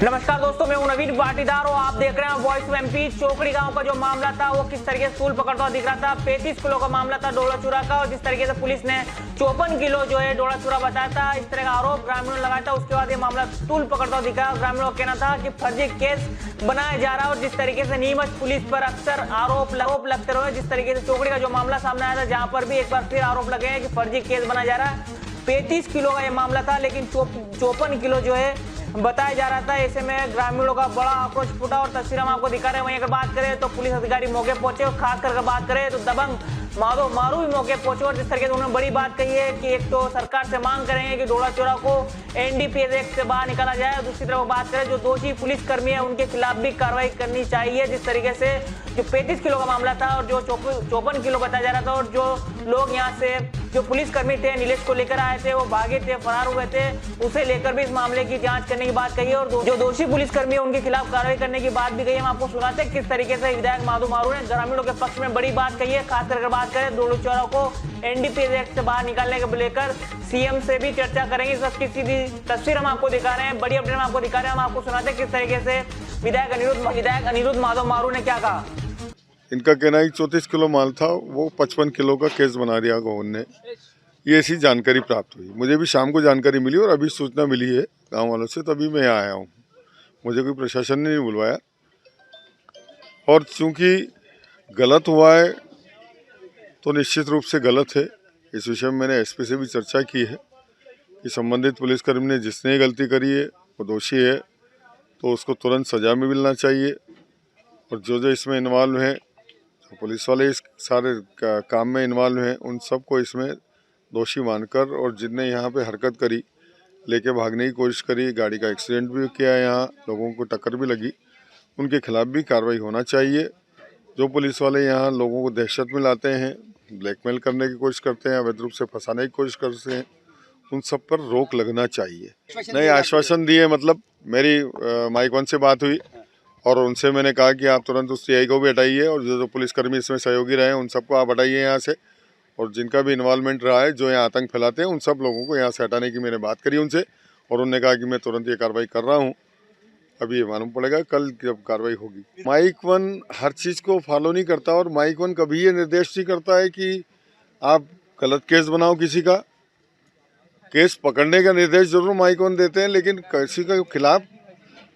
नमस्कार दोस्तों, मैं हूं नवीन पाटीदार और आप देख रहे हैं वॉइस ऑफ एमपी। चोकड़ी गांव का जो मामला था वो किस तरीके से तूल पकड़ता हुआ दिख रहा था। 35 किलो का मामला था डोला चूरा का, और जिस तरीके से पुलिस ने 54 किलो जो है डोला चूरा बताया था, इस तरह का आरोप ग्रामीणों ने लगाया था। उसके बाद ये मामला तूल पकड़ता हुआ दिखा। ग्रामीणों का कहना था कि फर्जी केस बनाया जा रहा है, और जिस तरीके से नीमच पुलिस पर अक्सर आरोप लगते रहे, जिस तरीके से चोकड़ी का जो मामला सामने आया था, जहां पर भी एक बार फिर आरोप लगे हैं कि फर्जी केस बनाया जा रहा है। 35 किलो का ये मामला था, लेकिन 54 किलो जो है बताया जा रहा था। ऐसे में ग्रामीणों का बड़ा आक्रोश फूटा और तस्वीर हम आपको दिखा रहे हैं। वहीं अगर बात करें तो पुलिस अधिकारी मौके पहुंचे, और खास कर बात करें तो दबंग माधव मारू भी मौके पहुंचे, और जिस तरीके से उन्होंने बड़ी बात कही है कि एक तो सरकार से मांग करेंगे कि डोला चोरा को एनडीपीएस एक्ट से बाहर निकाला जाए। दूसरी तरफ बात करें जो दोषी पुलिसकर्मी है उनके खिलाफ भी कार्रवाई करनी चाहिए। जिस तरीके से जो 35 किलो का मामला था और जो 54 किलो बताया जा रहा था, और जो लोग यहाँ से जो पुलिसकर्मी थे नीलेश को लेकर आए थे वो भागे थे, फरार हुए थे, उसे लेकर भी इस मामले की जांच करने की बात कही है, और जो दोषी पुलिसकर्मी है उनके खिलाफ कार्रवाई करने की बात भी कही है। हम आपको सुनाते हैं किस तरीके से विधायक माधव मारू ने ग्रामीणों के पक्ष में बड़ी बात कही है। खासकर बात करें डोला चोरा को एनडीपीएस एक्ट से बाहर निकालने को लेकर सीएम से भी चर्चा करेंगे। इस वक्त की सीधी तस्वीर हम आपको दिखा रहे हैं, बड़ी अपडेट हम आपको दिखा रहे हैं। हम आपको सुनाते हैं किस तरीके से विधायक अनिरुद्ध माधव मारू ने क्या कहा। इनका कहना है 34 किलो माल था, वो 55 किलो का केस बना दिया गौन ने। ये ऐसी जानकारी प्राप्त हुई, मुझे भी शाम को जानकारी मिली और अभी सूचना मिली है गांव वालों से, तभी मैं आया हूँ। मुझे कोई प्रशासन ने नहीं बुलवाया, और चूंकि गलत हुआ है तो निश्चित रूप से गलत है। इस विषय में मैंने एसपी से भी चर्चा की है कि संबंधित पुलिसकर्मी ने जिसने गलती करी है वो दोषी है, तो उसको तुरंत सजा में मिलना चाहिए। और जो इसमें इन्वॉल्व हैं, जो पुलिस वाले इस सारे काम में इन्वॉल्व हैं, उन सबको इसमें दोषी मानकर, और जिनने यहाँ पे हरकत करी, लेके भागने की कोशिश करी, गाड़ी का एक्सीडेंट भी किया, यहाँ लोगों को टक्कर भी लगी, उनके खिलाफ भी कार्रवाई होना चाहिए। जो पुलिस वाले यहाँ लोगों को दहशत में लाते हैं, ब्लैकमेल करने की कोशिश करते हैं, अवैध रूप से फंसाने की कोशिश करते हैं, उन सब पर रोक लगना चाहिए। नहीं, आश्वासन दिए, मतलब मेरी माइक वन से बात हुई और उनसे मैंने कहा कि आप तुरंत उस सीआई को भी हटाइए, और जो पुलिसकर्मी इसमें सहयोगी रहे हैं उन सबको आप हटाइए यहाँ से, और जिनका भी इन्वॉल्वमेंट रहा है, जो यहाँ आतंक फैलाते हैं, उन सब लोगों को यहाँ से हटाने की मैंने बात करी उनसे, और उन्होंने कहा कि मैं तुरंत ये कार्रवाई कर रहा हूँ। अभी ये मालूम पड़ेगा कल जब कार्रवाई होगी। माइक वन हर चीज़ को फॉलो नहीं करता, और माइक वन कभी ये निर्देश नहीं करता है कि आप गलत केस बनाओ किसी का। केस पकड़ने का निर्देश जरूर माइक वन देते हैं, लेकिन किसी के खिलाफ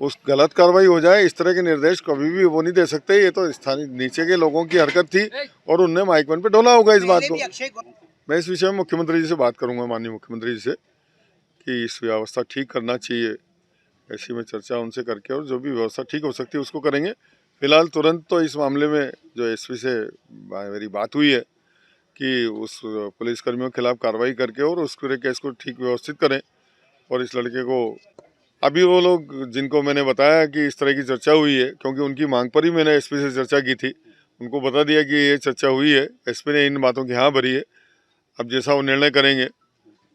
उस गलत कार्रवाई हो जाए इस तरह के निर्देश कभी भी वो नहीं दे सकते। ये तो स्थानीय नीचे के लोगों की हरकत थी, और उनने माइक वन पे ढोला होगा इस बात को। मैं इस विषय में मुख्यमंत्री जी से बात करूंगा, माननीय मुख्यमंत्री जी से, कि इस व्यवस्था ठीक करना चाहिए। ऐसी में चर्चा उनसे करके, और जो भी व्यवस्था ठीक हो सकती है उसको करेंगे। फिलहाल तुरंत तो इस मामले में जो एसपी से मेरी बात हुई है कि उस पुलिसकर्मियों के खिलाफ कार्रवाई करके और उस पूरे केस को ठीक व्यवस्थित करें, और इस लड़के को अभी वो लोग जिनको मैंने बताया कि इस तरह की चर्चा हुई है, क्योंकि उनकी मांग पर ही मैंने एसपी से चर्चा की थी, उनको बता दिया कि ये चर्चा हुई है, एसपी ने इन बातों की हाँ भरी है। अब जैसा वो निर्णय करेंगे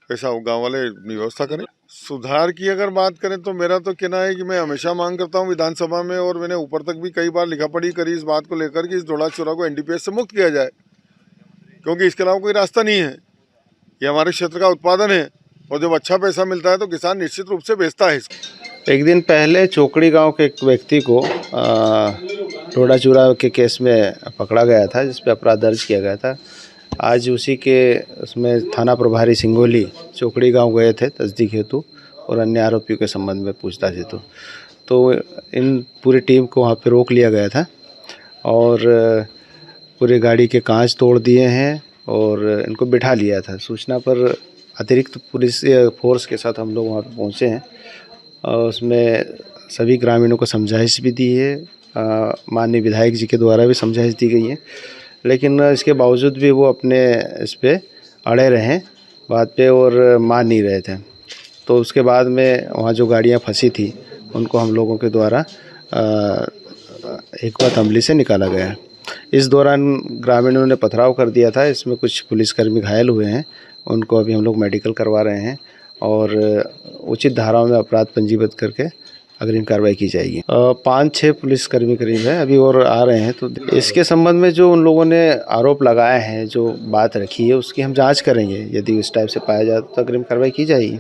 वैसा वो गांव वाले व्यवस्था करें। सुधार की अगर बात करें तो मेरा तो कहना है कि मैं हमेशा मांग करता हूँ विधानसभा में, और मैंने ऊपर तक भी कई बार लिखा पढ़ी करी इस बात को लेकर कि इस डोला चोरा को एनडीपीएस से मुक्त किया जाए, क्योंकि इसके अलावा कोई रास्ता नहीं है। ये हमारे क्षेत्र का उत्पादन है, और जब अच्छा पैसा मिलता है तो किसान निश्चित रूप से बेचता है इसको। एक दिन पहले चोकड़ी गांव के एक व्यक्ति को डोला चूरा के केस में पकड़ा गया था, जिस पर अपराध दर्ज किया गया था। आज उसी के उसमें थाना प्रभारी सिंगोली चोकड़ी गांव गए थे तस्दीक हेतु, और अन्य आरोपियों के संबंध में पूछताछ हेतु। तो इन पूरी टीम को वहाँ पे रोक लिया गया था, और पूरे गाड़ी के कांच तोड़ दिए हैं और इनको बिठा लिया था। सूचना पर अतिरिक्त पुलिस फोर्स के साथ हम लोग वहाँ पे पहुँचे हैं, और उसमें सभी ग्रामीणों को समझाइश भी दी है। माननीय विधायक जी के द्वारा भी समझाइश दी गई है, लेकिन इसके बावजूद भी वो अपने इस पे अड़े रहे बात पे और मान नहीं रहे थे। तो उसके बाद में वहाँ जो गाड़ियाँ फंसी थी उनको हम लोगों के द्वारा एक बात अमली से निकाला गया। इस दौरान ग्रामीणों ने पथराव कर दिया था, इसमें कुछ पुलिसकर्मी घायल हुए हैं, उनको अभी हम लोग मेडिकल करवा रहे हैं, और उचित धाराओं में अपराध पंजीबद्ध करके अग्रिम कार्रवाई की जाएगी। 5-6 पुलिसकर्मी करीब है अभी और आ रहे हैं। तो इसके संबंध में जो उन लोगों ने आरोप लगाए हैं, जो बात रखी है, उसकी हम जांच करेंगे। यदि उस टाइप से पाया जाए तो अग्रिम कार्रवाई की जाएगी।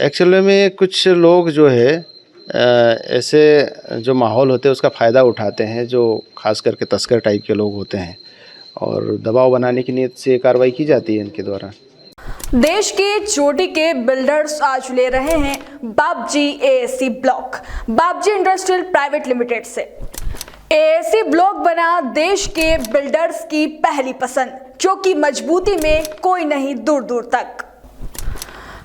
एक्चुअली में कुछ लोग जो है ऐसे जो माहौल होते हैं उसका फ़ायदा उठाते हैं, जो खास करके तस्कर टाइप के लोग होते हैं, और दबाव बनाने की नीयत से कार्रवाई की जाती है इनके द्वारा। देश के चोटी के बिल्डर्स आज ले रहे हैं Bapji AAC block. Bapji industrial private limited से एएसी ब्लॉक बना देश के बिल्डर्स की पहली पसंद, क्योंकि मजबूती में कोई नहीं दूर दूर तक।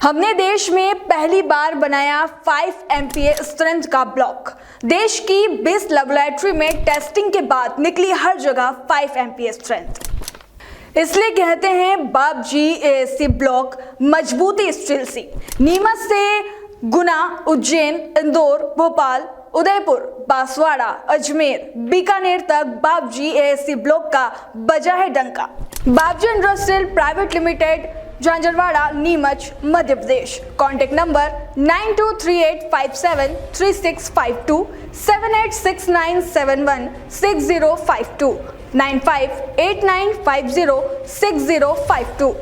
हमने देश में पहली बार बनाया 5 MPa स्ट्रेंथ का ब्लॉक। देश की 20 लैबोरेटरी में टेस्टिंग के बाद निकली हर जगह 5 MPa स्ट्रेंथ। इसलिए कहते हैं बापजी एएसी ब्लॉक मजबूती स्टील सी। नीमच से गुना, उज्जैन, इंदौर, भोपाल, उदयपुर, बांसवाड़ा, अजमेर, बीकानेर तक बापजी एएसी ब्लॉक का बजा है डंका। Bapji industrial private limited, Jhanjharwada, Neemuch, Madhya Pradesh. Contact number 9238573652, 7869716052, 9589506052।